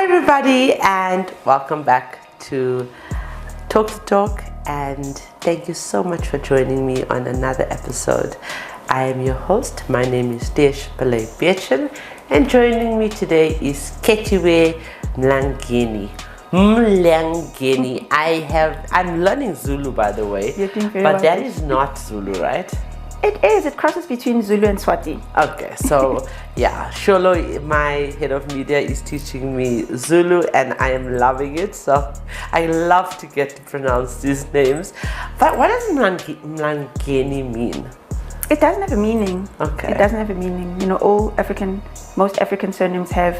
everybody, and welcome back to Talk to Talk, and thank you so much for joining me on another episode. I am your host. My name is Khethiwe, and joining me today is Khethiwe Mlangeni. I'm learning Zulu, by the way. You're doing very but well. That is not Zulu, right? It is. It crosses between Zulu and Swati. Okay, so yeah, Sholo, my head of media, is teaching me Zulu, and I am loving it. So I love to get to pronounce these names. But what does Mlangeni mean? It doesn't have a meaning. Okay. It doesn't have a meaning. You know, most African surnames have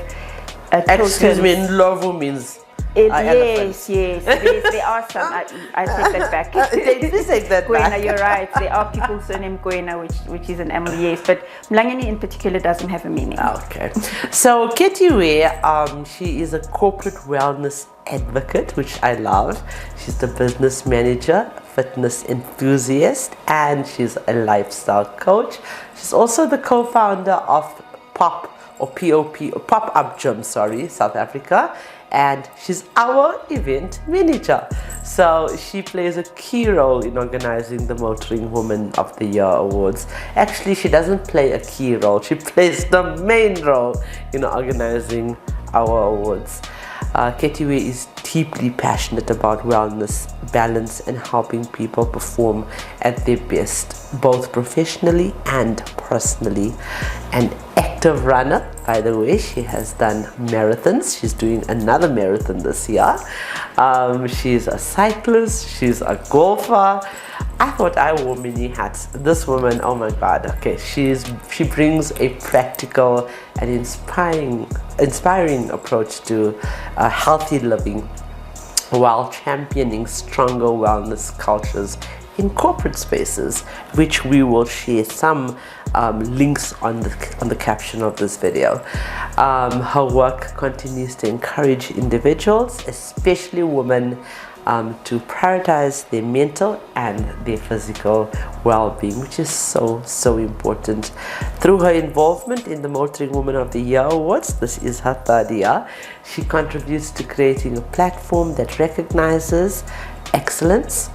a Excuse me, Ndlovu means yes, there are some. I take that back. Please take that Gwena, back. you're right. There are people surnamed Gwena, which is an animal, yes. But Mlangeni in particular doesn't have a meaning. Okay. So Khethiwe, she is a corporate wellness advocate, which I love. She's the business manager, fitness enthusiast, and she's a lifestyle coach. She's also the co-founder of Pop-Up Gym, South Africa. And she's our event manager. So she plays a key role in organizing the Motoring Woman of the Year Awards. Actually, she doesn't play a key role. She plays the main role in organizing our awards. Khethiwe is deeply passionate about wellness, balance, and helping people perform at their best, both professionally and personally. An active runner, by the way. She has done marathons. She's doing another marathon this year. She's a cyclist. She's a golfer. I thought I wore many hats. This woman, oh my God. Okay, she brings a practical and inspiring approach to healthy living, while championing stronger wellness cultures in corporate spaces, which we will share some links on the caption of this video. Her work continues to encourage individuals, especially women, to prioritize their mental and their physical well-being, which is so important. Through her involvement in the Motoring Woman of the Year Awards, this is her third year, she contributes to creating a platform that recognizes excellence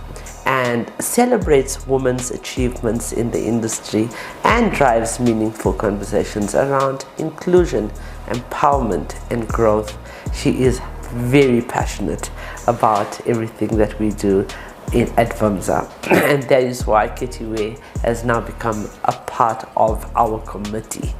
and celebrates women's achievements in the industry and drives meaningful conversations around inclusion, empowerment, and growth. She is very passionate about everything that we do at Vimsa, and that is why Khethiwe has now become a part of our committee.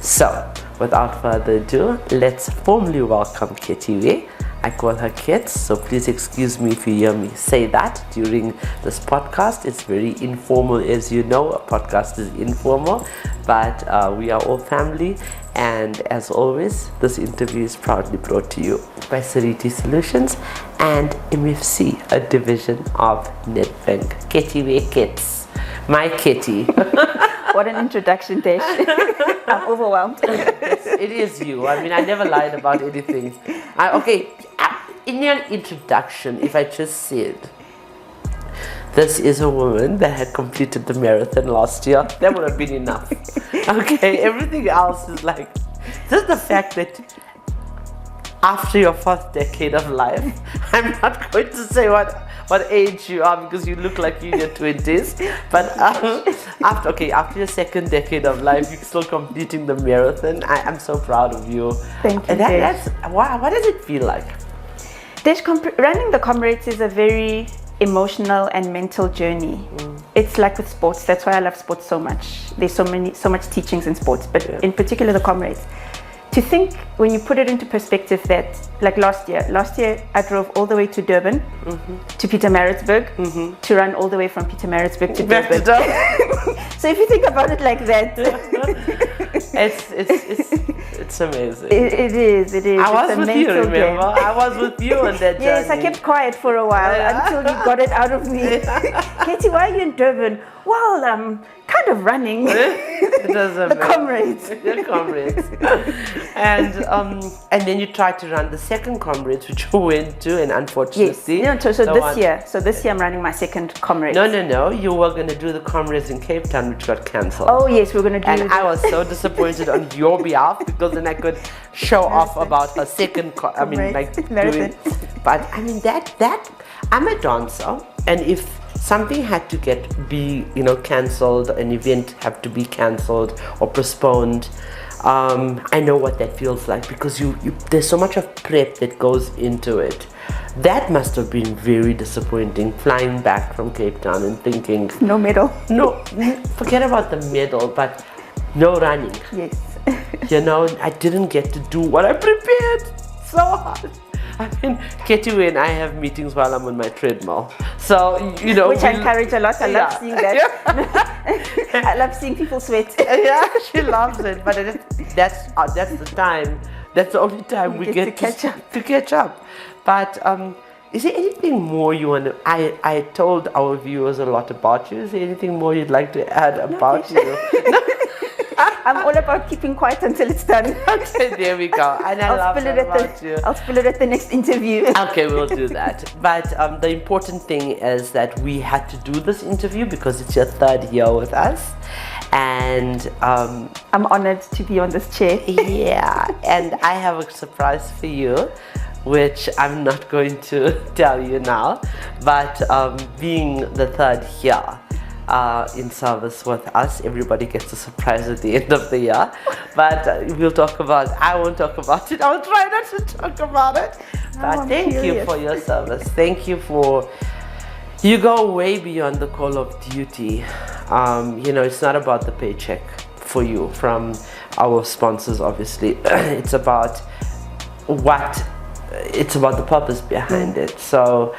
So without further ado, let's formally welcome Khethiwe. I call her Kets, so please excuse me if you hear me say that during this podcast. It's very informal, as you know. A podcast is informal, but we are all family. And as always, this interview is proudly brought to you by Sariti Solutions and MFC, a division of Nedbank. Khethiwe Kets, my Ketty. What an introduction, Dash. I'm overwhelmed. It is you. I mean, I never lied about anything. In your introduction, if I just said, this is a woman that had completed the marathon last year, that would have been enough. Okay, everything else is like, just the fact that after your fourth decade of life, I'm not going to say what age you are, because you look like you're in your 20s, but after your second decade of life, you're still completing the marathon. I'm so proud of you. Thank you. What does it feel like? Running the Comrades is a very emotional and mental journey. It's like with sports. That's why I love sports so much. There's so much teachings in sports, but in particular the Comrades. To think, when you put it into perspective, that like last year I drove all the way to Durban, to Pietermaritzburg, to run all the way from Pietermaritzburg to Durban. So if you think about it like that, it's amazing. It is. I was with you, remember? I was with you on that journey. Yes, I kept quiet for a while until you got it out of me. Katie, why are you in Durban? Well, kind of running. It doesn't the Comrades. The Comrades. And then you tried to run the second Comrades, which you went to, and unfortunately, yes. So this year I'm running my second Comrades. No. You were going to do the Comrades in Cape Town, which got cancelled. Oh yes, we're going to do. And I was so disappointed on your behalf, because then I could show off about her second. Marathon. But I mean that I'm a dancer, and if something had to be cancelled, an event have to be cancelled or postponed, I know what that feels like, because you there's so much of prep that goes into it. That must have been very disappointing, flying back from Cape Town and thinking no medal. No, forget about the medal, but no running. Yes. I didn't get to do what I prepared so hard. I mean, Khethiwe and I have meetings while I'm on my treadmill. So, which I encourage a lot. I love seeing that. I love seeing people sweat. Yeah, she loves it. But that's the time. That's the only time we get to catch up. But is there anything more you want to... I told our viewers a lot about you. Is there anything more you'd like to add about you? I'm all about keeping quiet until it's done. Okay, there we go. And I love that about you. I'll spill it at the next interview. Okay, we'll do that. But the important thing is that we had to do this interview because it's your third year with us. And I'm honored to be on this chair. Yeah, and I have a surprise for you, which I'm not going to tell you now. But being the third year in service with us, everybody gets a surprise at the end of the year. But I won't talk about it. I'll try not to talk about it. But thank you for your service. Thank you for... You go way beyond the call of duty. It's not about the paycheck for you from our sponsors, obviously. It's about the purpose behind it. So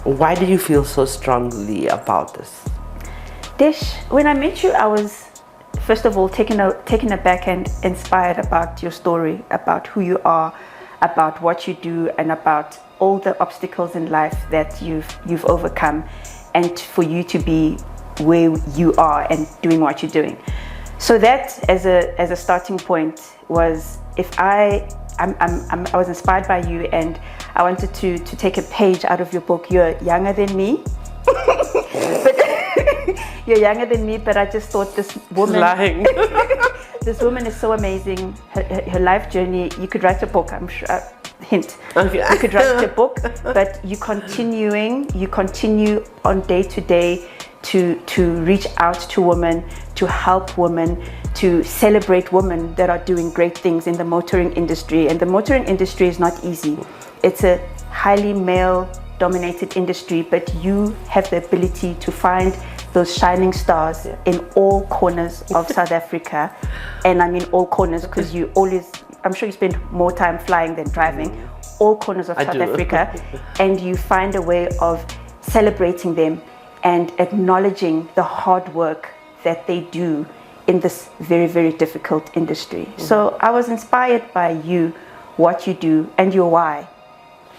why do you feel so strongly about this? Dish, when I met you, I was first of all taken aback and inspired about your story, about who you are, about what you do, and about all the obstacles in life that you've overcome, and for you to be where you are and doing what you're doing. So that as a starting point was, I was inspired by you, and I wanted to take a page out of your book. You're younger than me. You're younger than me, but I just thought this woman... Lying. This woman is so amazing. Her life journey, you could write a book, I'm sure. Hint. Okay. You could write a book, but you continue on day to day to reach out to women, to help women, to celebrate women that are doing great things in the motoring industry. And the motoring industry is not easy. It's a highly male-dominated industry, but you have the ability to find those shining stars in all corners of South Africa. And I mean all corners, because I'm sure you spend more time flying than driving, all corners of South Africa, and you find a way of celebrating them and acknowledging the hard work that they do in this very, very difficult industry. So I was inspired by you, what you do, and your why.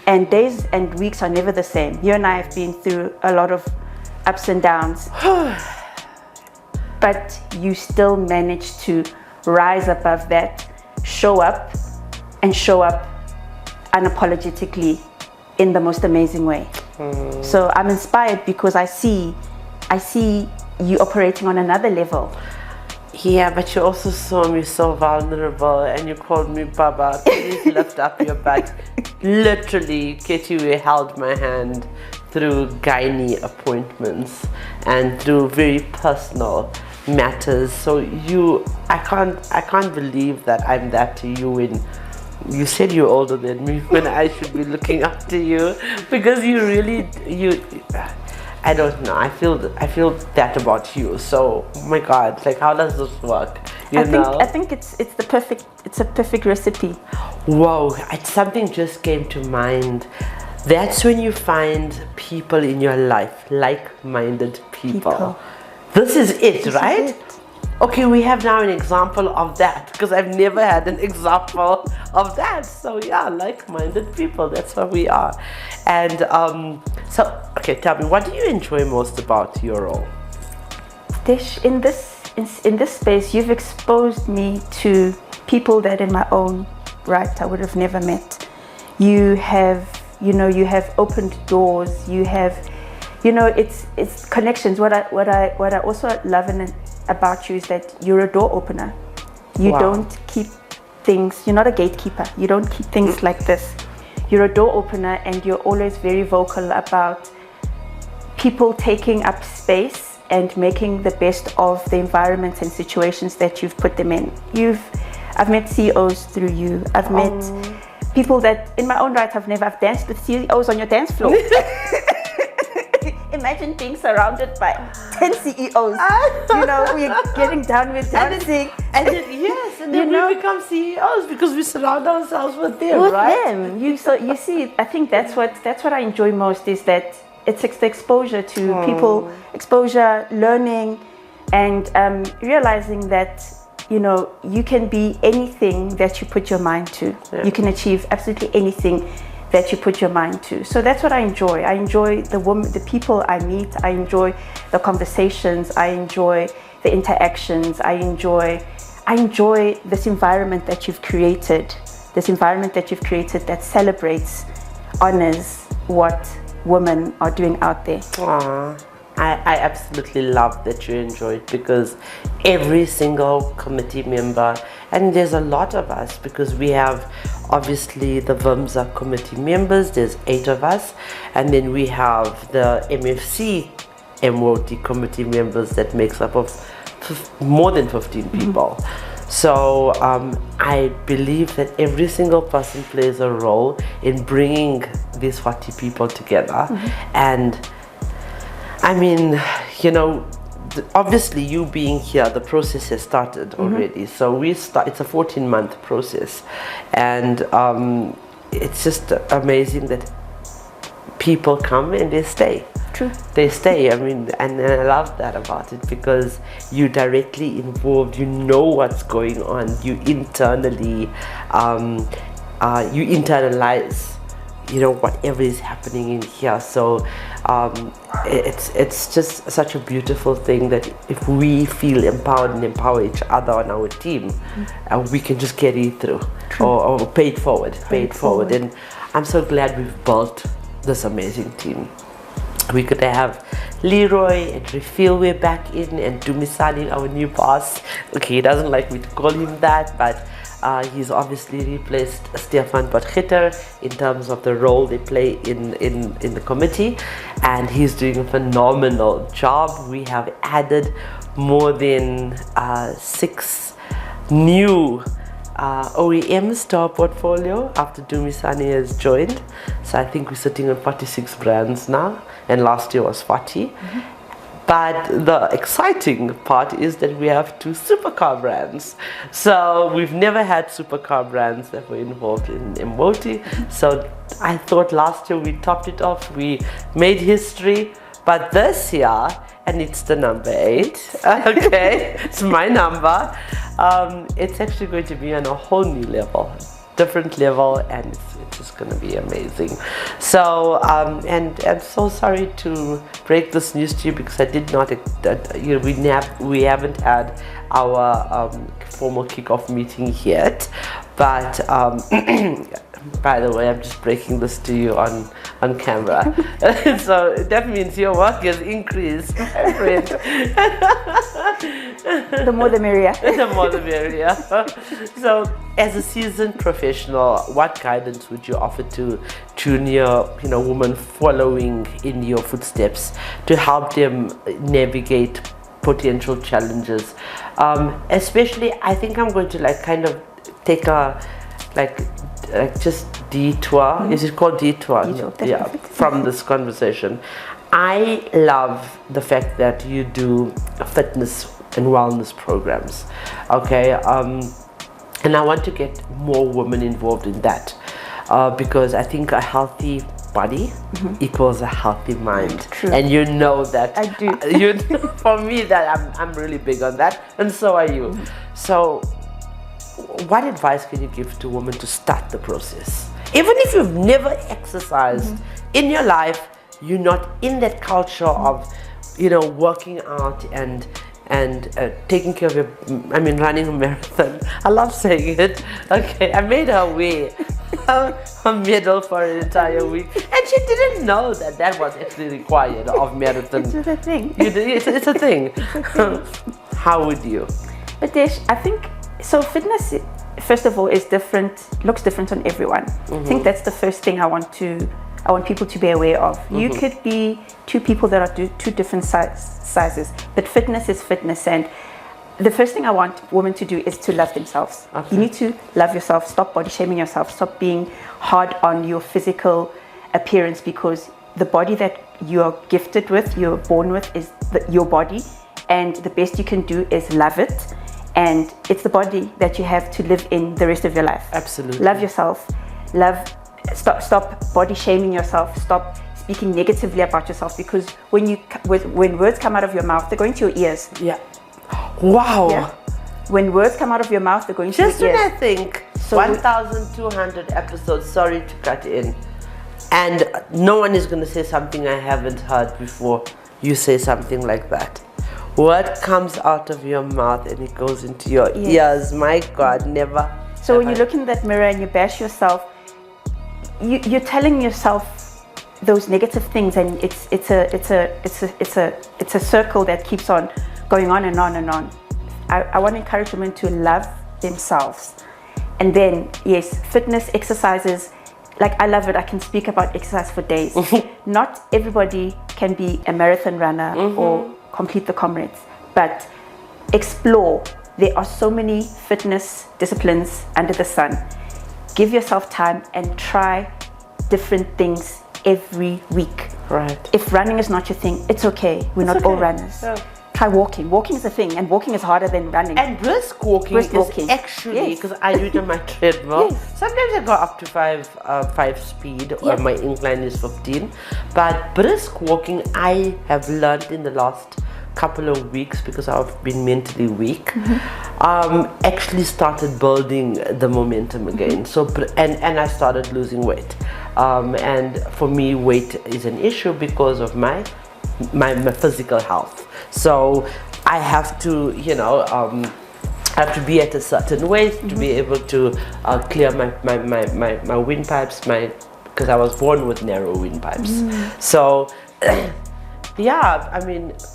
And days and weeks are never the same. You and I have been through a lot of ups and downs, but you still manage to rise above that, show up unapologetically in the most amazing way. So I'm inspired because I see you operating on another level. Yeah, but you also saw me so vulnerable, and you called me Baba. Please lift up your butt. Literally, Khethiwe held my hand through gynae appointments and through very personal matters. So I can't believe that I'm that to you when you said you're older than me, when I should be looking up to you, because I don't know, I feel that about you. So oh my God, like, how does this work? I think it's a perfect recipe. Whoa, something just came to mind. That's when you find people in your life, like-minded people. This is it, right? Okay, we have now an example of that, because I've never had an example of that. So yeah, like-minded people, that's what we are. And okay, tell me, what do you enjoy most about your role? Tish, in this space, you've exposed me to people that in my own right I would have never met. You have opened doors. You have, it's connections. What I also love about you is that you're a door opener. You don't keep things. You're not a gatekeeper. You don't keep things like this. You're a door opener, and you're always very vocal about people taking up space and making the best of the environments and situations that you've put them in. I've met CEOs through you. I've met people that in my own right I've danced with CEOs on your dance floor. Imagine being surrounded by 10 CEOs. We're getting down with dancing. And then we become CEOs because we surround ourselves with them, right? You see, I think that's what I enjoy most, is that it's the exposure to people, exposure, learning, and realizing that you can be anything that you put your mind to. Yeah. You can achieve absolutely anything that you put your mind to. So that's what I enjoy. I enjoy the people I meet. I enjoy the conversations. I enjoy the interactions. I enjoy this environment that you've created. This environment that you've created that celebrates, honors what women are doing out there. Aww. I absolutely love that you enjoy it, because every single committee member, and there's a lot of us, because we have obviously the VIMSA committee members, there's 8 of us, and then we have the MFC MOT committee members that makes up of more than 15 people. So I believe that every single person plays a role in bringing these 40 people together. And I mean, obviously you being here, the process has started already. So it's a 14-month process, and it's just amazing that people come and they stay. True. They stay. I mean, and I love that about it, because you're directly involved. You know what's going on. You internally, you internalize, whatever is happening in here. So it's just such a beautiful thing that if we feel empowered and empower each other on our team, we can just carry it through, or pay it forward. And I'm so glad we've built this amazing team. We could have Leroy and Khethiwe back in, and Dumisani, our new boss. Okay, he doesn't like me to call him that, but he's obviously replaced Stefan Potgieter in terms of the role they play in the committee, and he's doing a phenomenal job. We have added more than 6 new OEMs to our portfolio after Dumisani has joined. So I think we're sitting on 46 brands now, and last year was 40. But the exciting part is that we have 2 supercar brands. So we've never had supercar brands that were involved in Mboti. So I thought last year we topped it off, we made history. But this year, and it's the number 8, okay, it's my number, it's actually going to be on a whole new level, different level, and it's just going to be amazing. So and I'm so sorry to break this news to you, because I did not, we haven't had our formal kickoff meeting yet, but by the way, I'm just breaking this to you on camera. So that means your work has increased, my friend. The more the merrier. The more the merrier. So as a seasoned professional, what guidance would you offer to junior women following in your footsteps to help them navigate potential challenges? Especially, I think I'm going to kind of take a just detour. Is it called detour? Yeah, from this conversation. I love the fact that you do fitness and wellness programs, okay, and I want to get more women involved in that, because I think a healthy body equals a healthy mind. True. And you know that I do. For me, that I'm really big on that, and so are you. So what advice can you give to women to start the process? Even if you've never exercised in your life, you're not in that culture of, working out and and taking care of your, running a marathon. I love saying it. Okay, I made her wear a medal for an entire week, and she didn't know that was actually required of marathon. It's a thing. It's a thing. How would you? But Desh, I think so. Fitness, first of all, is different. Looks different on everyone. I think that's the first thing I want people to be aware of. You could be two people that are two different sizes, but fitness is fitness. And the first thing I want women to do is to love themselves. Okay. You need to love yourself. Stop body shaming yourself. Stop being hard on your physical appearance, because the body that you are gifted with, you're born with, is your body, and the best you can do is love it. And it's the body that you have to live in the rest of your life. Absolutely. Love yourself. Stop body shaming yourself. Stop speaking negatively about yourself, because when words come out of your mouth, they're going to your ears. Yeah. Wow. Yeah. When words come out of your mouth, they're going to Just your when ears. I think 1,200 episodes, sorry to cut in, and no one is going to say something I haven't heard before, you say something like that. What comes out of your mouth and it goes into your ears? My God, never. So when you look in that mirror and you bash yourself, you're telling yourself those negative things, and it's a circle that keeps on going on and on and on. I want to encourage women to love themselves, and then yes, fitness, exercises. Like, I love it. I can speak about exercise for days. Not everybody can be a marathon runner or complete the comrades, but explore. There are so many fitness disciplines under the sun. Give yourself time and try different things every week. Right. If running is not your thing, it's okay. We're not all runners. Yeah. Try walking. Walking is a thing, and walking is harder than running. And brisk walking is actually, because I do it on my treadmill. Yes. Sometimes I go up to 5 speed, or my incline is 15. But brisk walking, I have learned in the last couple of weeks, because I've been mentally weak, actually started building the momentum again. So and I started losing weight, and for me, weight is an issue because of my physical health. So I have to, I have to be at a certain weight to be able to clear my windpipes, because I was born with narrow windpipes. So yeah,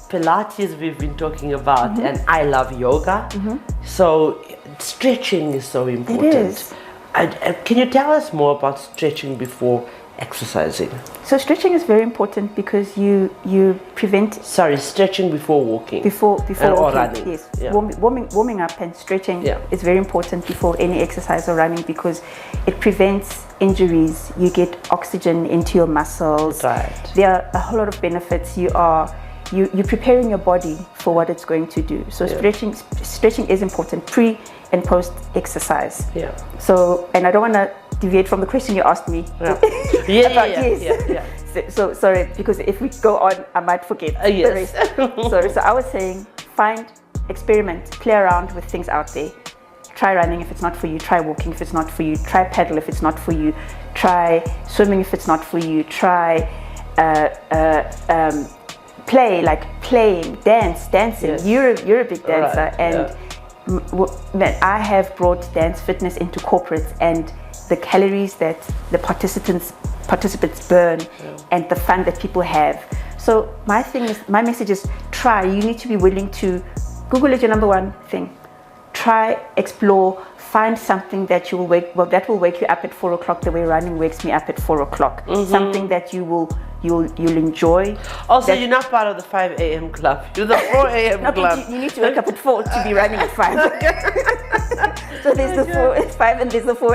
Pilates we've been talking about, and I love yoga. So stretching is so important. It is. Can you tell us more about stretching before exercising? So stretching is very important because you prevent. Sorry, stretching before walking. Before or walking, running. yes. Yeah. Warming up and stretching is very important before any exercise or running, because it prevents injuries. You get oxygen into your muscles. Right. There are a whole lot of benefits. You're preparing your body for what it's going to do. So stretching is important pre and post exercise. Yeah. So, and I don't want to deviate from the question you asked me. Yeah. So sorry, because if we go on, I might forget. Yes. Sorry. So I was saying, experiment, play around with things out there. Try running if it's not for you. Try walking if it's not for you. Try paddle if it's not for you. Try swimming if it's not for you. Try playing, dancing. Yes. You're a big dancer, Right. and I have brought dance fitness into corporates, and the calories that the participants burn and the fun that people have. So my message is try. You need to be willing to Google is your number one thing. Try, explore, find something that will wake you up at 4 o'clock the way running wakes me up at 4 o'clock. Something that you'll enjoy. Also, you're not part of the 5 a.m. club. You're the 4 a.m. No, club. but you need to wake up at 4 to be running at 5. So there's the 4 at 5 and there's the 4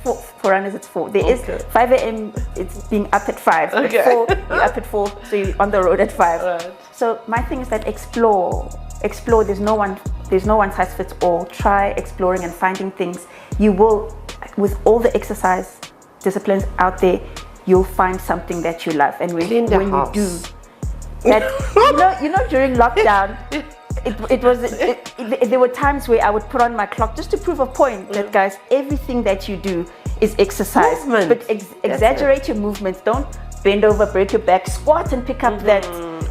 for runners it's 4. There is 5 a.m. it's being up at 5. Okay. At 4 you're up at 4, so you're on the road at 5. Right. So my thing is that explore. There's no one size fits all. Try exploring and finding things. You will, with all the exercise disciplines out there, you'll find something that you love. And when you do that, during lockdown, there were times where I would put on my clock just to prove a point that, guys, everything that you do is exercise. Movement. But exaggerate your movements. Don't bend over, break your back, squat and pick up that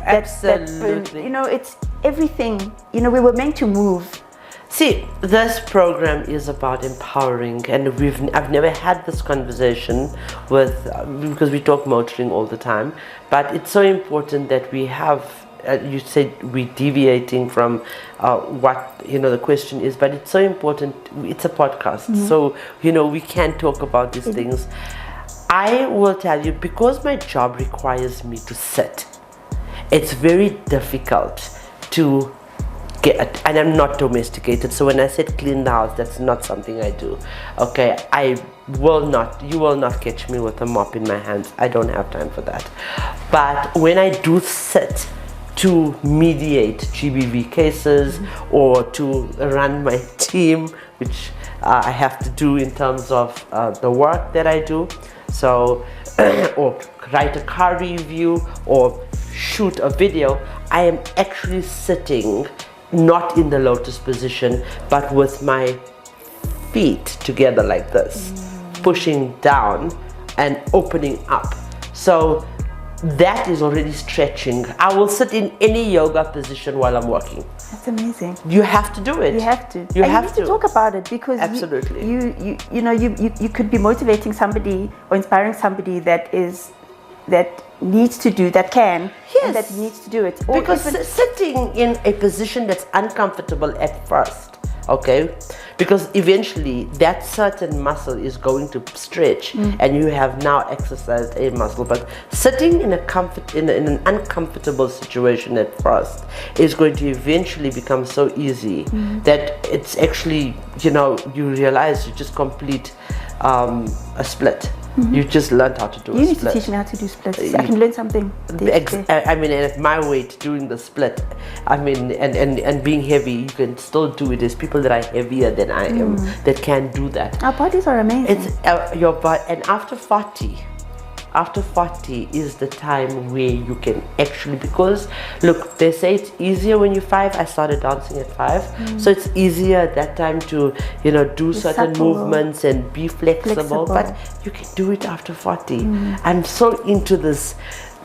Absolutely. you know, it's everything. You know, we were meant to move. See, this program is about empowering, and I've never had this conversation with because we talk motoring all the time, but it's so important that we have. You said we're deviating from what the question is, but it's so important. It's a podcast, so we can talk about these things. I will tell you, because my job requires me to sit, it's very difficult to get, and I'm not domesticated, so when I said clean the house, that's not something I do. Okay, you will not catch me with a mop in my hands. I don't have time for that. But when I do sit to mediate GBV cases or to run my team, which I have to do in terms of the work that I do, so or write a car review or shoot a video, I am actually sitting not in the lotus position, but with my feet together like this, pushing down and opening up. So that is already stretching. I will sit in any yoga position while I'm working. That's amazing. You have to do it. You have to. You and have you need to talk about it, because absolutely you could be motivating somebody or inspiring somebody that needs to do, that can, and that needs to do it. Or because sitting in a position that's uncomfortable at first, okay, because eventually that certain muscle is going to stretch and you have now exercised a muscle. But sitting in an uncomfortable situation at first is going to eventually become so easy that it's actually, you realize you just complete a split. You just learned how to do a split. You need to teach me how to do splits. I can learn something. I mean, and at my weight, doing the split, I mean, and being heavy, you can still do it. There's people that are heavier than I am that can do that. Our bodies are amazing. It's your body, and after 40 is the time where you can actually, because look, they say it's easier when you're 5. I started dancing at 5, so it's easier at that time to do certain movements and be flexible. But you can do it after 40. I'm so into this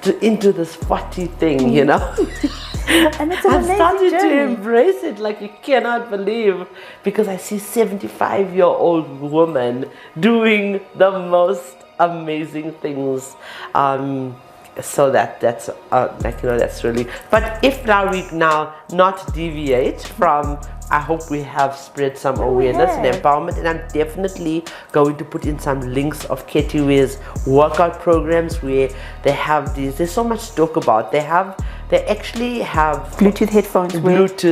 40 thing, and it's an I've started journey. to embrace it like you cannot believe, because I see 75-year-old women doing the most amazing things. So that's that's really. But if we not deviate from, I hope we have spread some awareness and empowerment, and I'm definitely going to put in some links of Khethiwe's workout programs where they have these. There's so much to talk about. They actually have Bluetooth headphones. It blocks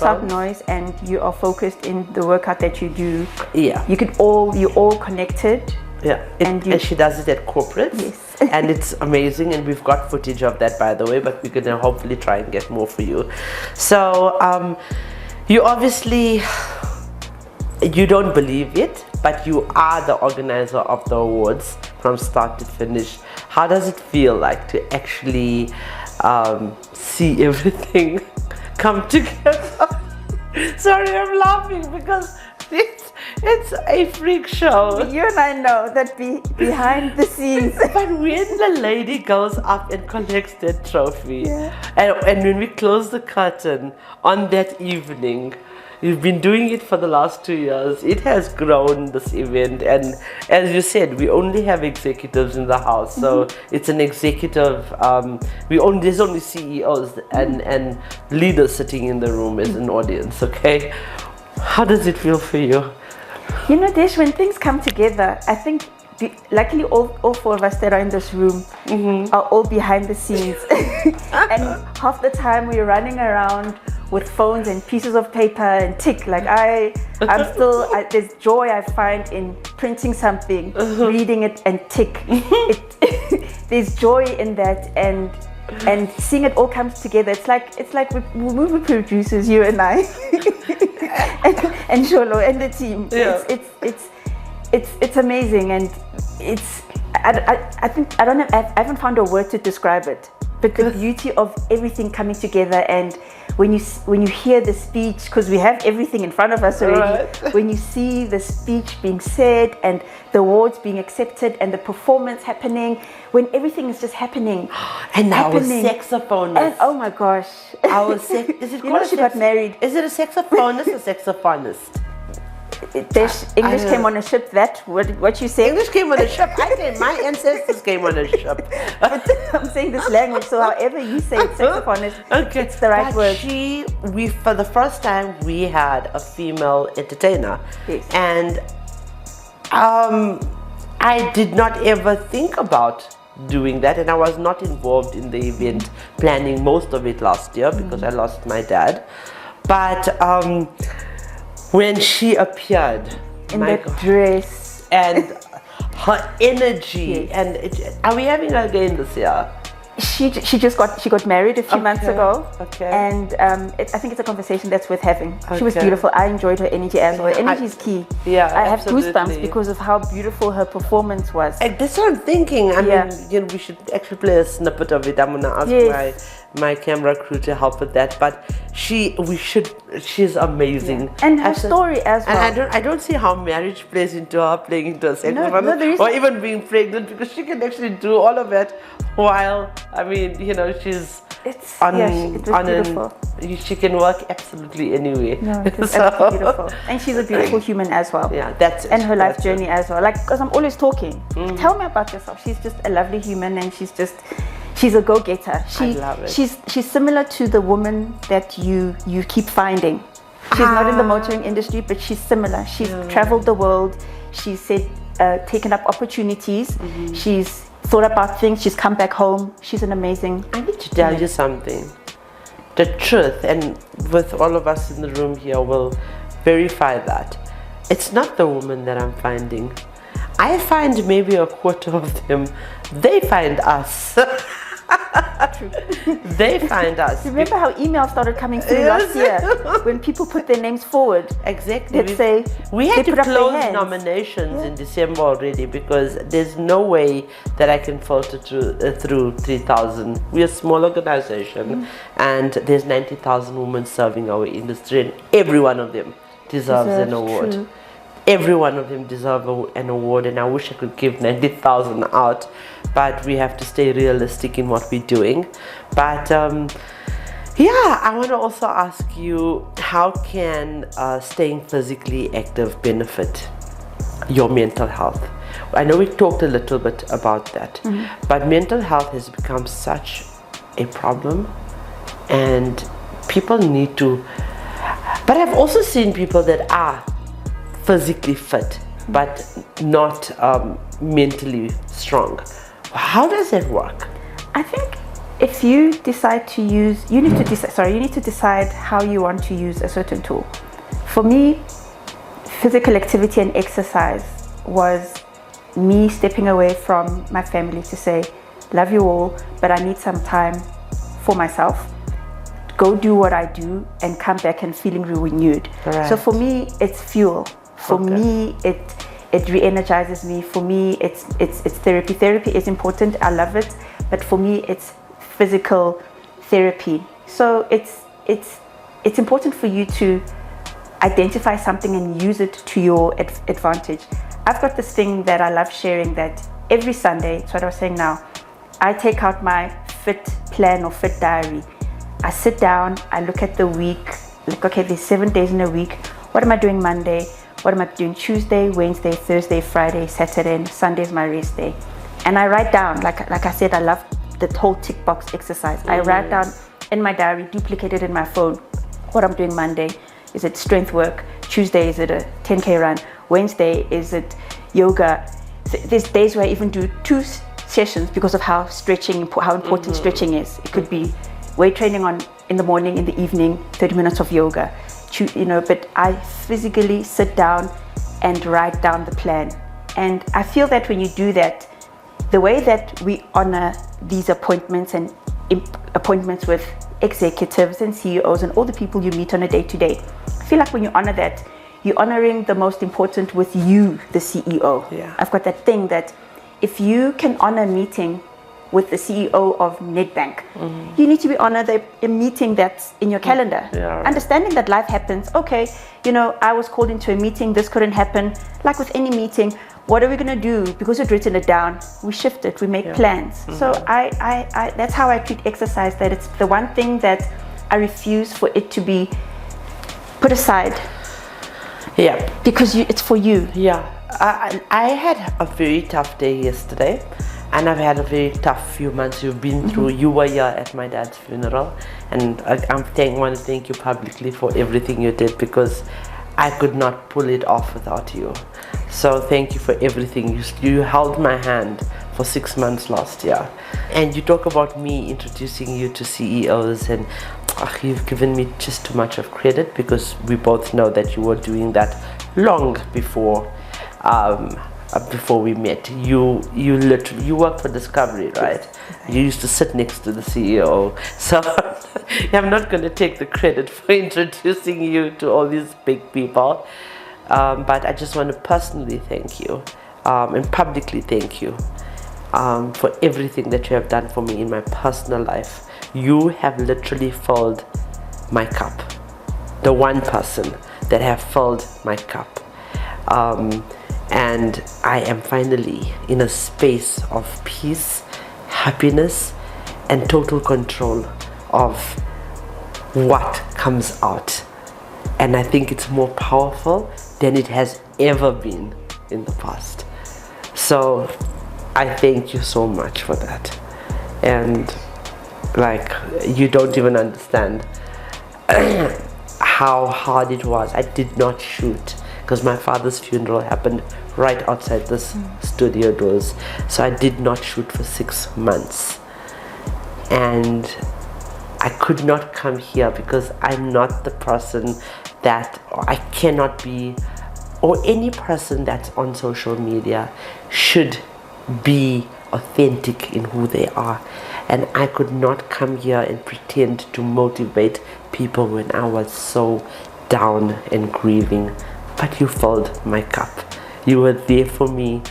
out headphones. noise, and you are focused in the workout that you do. Yeah. You're all connected. Yeah, and she does it at corporate. Yes. And it's amazing, and we've got footage of that, by the way, but we're gonna hopefully try and get more for you. So you obviously, you don't believe it, but you are the organizer of the awards from start to finish. How does it feel like to actually see everything come together? Sorry, I'm laughing because it's a freak show. You and I know that behind the scenes. But when the lady goes up and collects that trophy, and when we close the curtain on that evening, we've been doing it for the last 2 years. It has grown, this event, and as you said, we only have executives in the house, so it's an executive. There's only CEOs and leaders sitting in the room as an audience. Okay, how does it feel for you? Desh, when things come together, I think luckily all 4 of us that are in this room are all behind the scenes. And half the time we're running around with phones and pieces of paper and tick. Like there's joy I find in printing something, reading it and tick. There's joy in that, and seeing it all comes together. It's like we're movie producers, you and I, and Sholo and the team. Yeah. It's amazing, and I think I haven't found a word to describe it, but the beauty of everything coming together, and when you hear the speech, because we have everything in front of us already, Right. when you see the speech being said and the awards being accepted and the performance happening, when everything is just happening. And now a happening. saxophonist. And oh my gosh. Is it You know, she got married. Is it a saxophonist or saxophonist? English came on a ship. What you say? English came on a ship. I say my ancestors came on a ship. I'm saying this language, so however you say it, saxophonist, Okay. it's the right But word. for the first time, we had a female entertainer. Yes. And I did not ever think about doing that, and I was not involved in the event planning most of it last year because I lost my dad. But when she appeared In my that God, dress. and her energy, Yes. and are we having her again this year? She got married a few months Okay, ago, okay. and I think it's a conversation that's worth having. She was Okay. beautiful. I enjoyed her energy as well. Energy is key. Yeah, I have absolutely. goosebumps because of how beautiful her performance was. And that's what I'm thinking. I Yeah. mean, we should actually play a snippet of it. I'm gonna ask Yes. my camera crew to help with that. But she's amazing. And her Absolute- story as well. And I don't see how marriage plays into her playing into a saxophone, no, there is- or even being pregnant, because she can actually do all of it while, I mean, you know, she's it was beautiful. she can work absolutely anywhere. No, it was So- absolutely beautiful. And she's a beautiful human as well. Yeah, that's it. And her life That's it. journey as well. Like, because I'm always talking. Tell me about yourself. She's just a lovely human, and she's a go-getter. I love it. She's similar to the woman that you keep finding. She's not in the motoring industry, but she's similar. She's traveled the world. She's taken up opportunities. She's thought about things. She's come back home. She's an amazing. I need to tell you something. The truth, and with all of us in the room here will verify that. It's not the woman that I'm finding. I find maybe a quarter of them. They find us. They find us. Remember how emails started coming through Yes. last year when people put their names forward? Exactly. They'd say We they had to put up their close hands. nominations in December already, because there's no way that I can filter through 3,000. We're a small organization, and there's 90,000 women serving our industry, and every one of them deserves an award. True. Every one of them deserve an award, and I wish I could give 90,000 out, but we have to stay realistic in what we're doing. But yeah, I want to also ask you, how can staying physically active benefit your mental health? I know we talked a little bit about that, but mental health has become such a problem, and people need to, but I've also seen people that are physically fit but not mentally strong. How does that work? I think if you decide to use, you need to decide how you want to use a certain tool. For me, physical activity and exercise was me stepping away from my family to say, love you all, but I need some time for myself. Go do what I do and come back and feeling renewed. Right. So for me, it's fuel. For me, it re-energizes me. For me, it's therapy. Therapy is important. I love it, but for me, it's physical therapy. So it's important for you to identify something and use it to your advantage. I've got this thing that I love sharing, that every Sunday, it's what I was saying now, I take out my fit plan or fit diary. I sit down, I look at the week, like, okay, there's 7 days in a week. What am I doing Monday? What am I doing Tuesday, Wednesday, Thursday, Friday, Saturday, and Sunday is my rest day. And I write down, like I said, I love the whole tick box exercise. I write down in my diary, duplicate it in my phone, what I'm doing Monday. Is it strength work? Tuesday, is it a 10K run? Wednesday, is it yoga? There's days where I even do 2 sessions because of how important stretching is. It could be weight training in the morning, in the evening, 30 minutes of yoga. But I physically sit down and write down the plan. And I feel that when you do that, the way that we honor these appointments and appointments with executives and CEOs and all the people you meet on a day-to-day, I feel like when you honor that, you're honoring the most important with you, the CEO. Yeah. I've got that thing that if you can honor meeting with the CEO of Nedbank. You need to be honored a meeting that's in your calendar. Yeah, right. Understanding that life happens. Okay, you know, I was called into a meeting, this couldn't happen. Like with any meeting, what are we gonna do? Because we've written it down, we shift it, we make plans. So I that's how I treat exercise, that it's the one thing that I refuse for it to be put aside. Yeah. Because it's for you. Yeah. I had a very tough day yesterday, and I've had a very tough few months you've been through. You were here at my dad's funeral, and I want to thank you publicly for everything you did, because I could not pull it off without you. So thank you for everything. You held my hand for 6 months last year. And you talk about me introducing you to CEOs, and you've given me just too much of credit, because we both know that you were doing that long before we met. You literally worked for Discovery, right? You used to sit next to the CEO. So I'm not going to take the credit for introducing you to all these big people, but I just want to personally thank you and publicly thank you for everything that you have done for me in my personal life. You have literally filled my cup, the one person that have filled my cup. And I am finally in a space of peace, happiness, and total control of what comes out. And I think it's more powerful than it has ever been in the past. So I thank you so much for that. And like, you don't even understand how hard it was. I did not shoot, because my father's funeral happened right outside this studio doors. So I did not shoot for 6 months. And I could not come here because I'm not the person that, I cannot be, or any person that's on social media should be authentic in who they are. And I could not come here and pretend to motivate people when I was so down and grieving. But you filled my cup. You were there for me.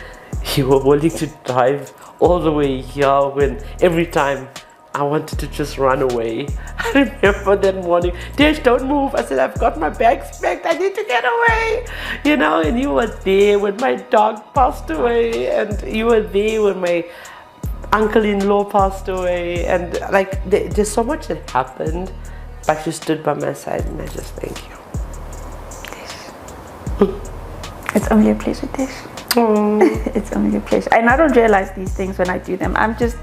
You were willing to drive all the way here when every time I wanted to just run away. I remember that morning, Desh, don't move. I said, I've got my bags packed. I need to get away. You know, and you were there when my dog passed away, and you were there when my uncle-in-law passed away, and like there's so much that happened, but you stood by my side, and I just thank you. It's only a pleasure, Tish. It's only a pleasure. And I don't realize these things when I do them. I'm just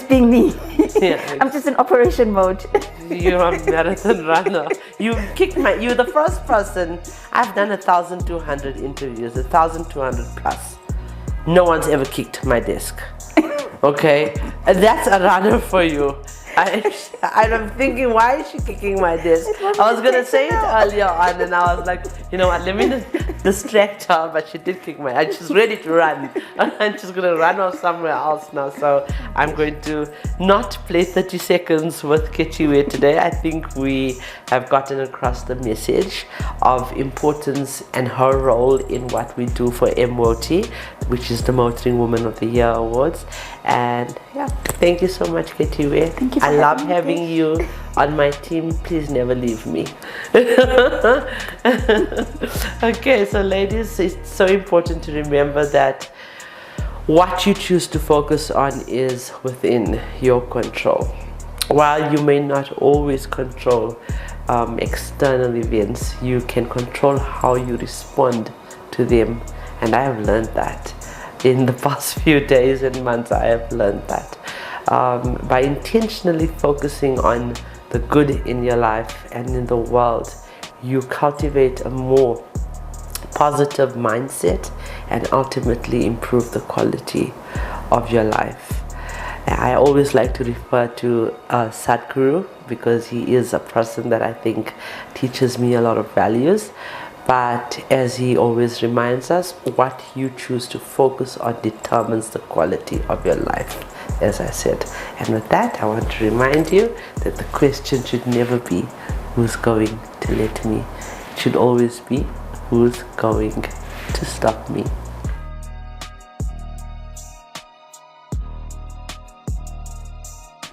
being me. Yeah. I'm just in operation mode. You're a marathon runner. You're the first person. I've done 1,200 interviews, 1,200 plus. No one's ever kicked my desk. Okay, and that's a runner for you. I'm thinking, why is she kicking my desk? I was gonna say it earlier on, and I was like, you know what, let me distract her, but she did kick my ass. She's ready to run. And she's gonna run off somewhere else now. So I'm going to not play 30 seconds with Khethiwe today. I think we have gotten across the message of importance and her role in what we do for MOT, which is the Motoring Woman of the Year Awards. And yeah, thank you so much, Khethiwe. Thank you for I love having me. having you on my team. Please never leave me. Okay, so ladies, it's so important to remember that what you choose to focus on is within your control. While you may not always control external events, you can control how you respond to them. And I have learned that in the past few days and months. I have learned that by intentionally focusing on the good in your life and in the world, you cultivate a more positive mindset and ultimately improve the quality of your life. I always like to refer to Sadhguru, because he is a person that I think teaches me a lot of values. But as he always reminds us, what you choose to focus on determines the quality of your life, as I said. And with that, I want to remind you that the question should never be, who's going to let me? It should always be, who's going to stop me?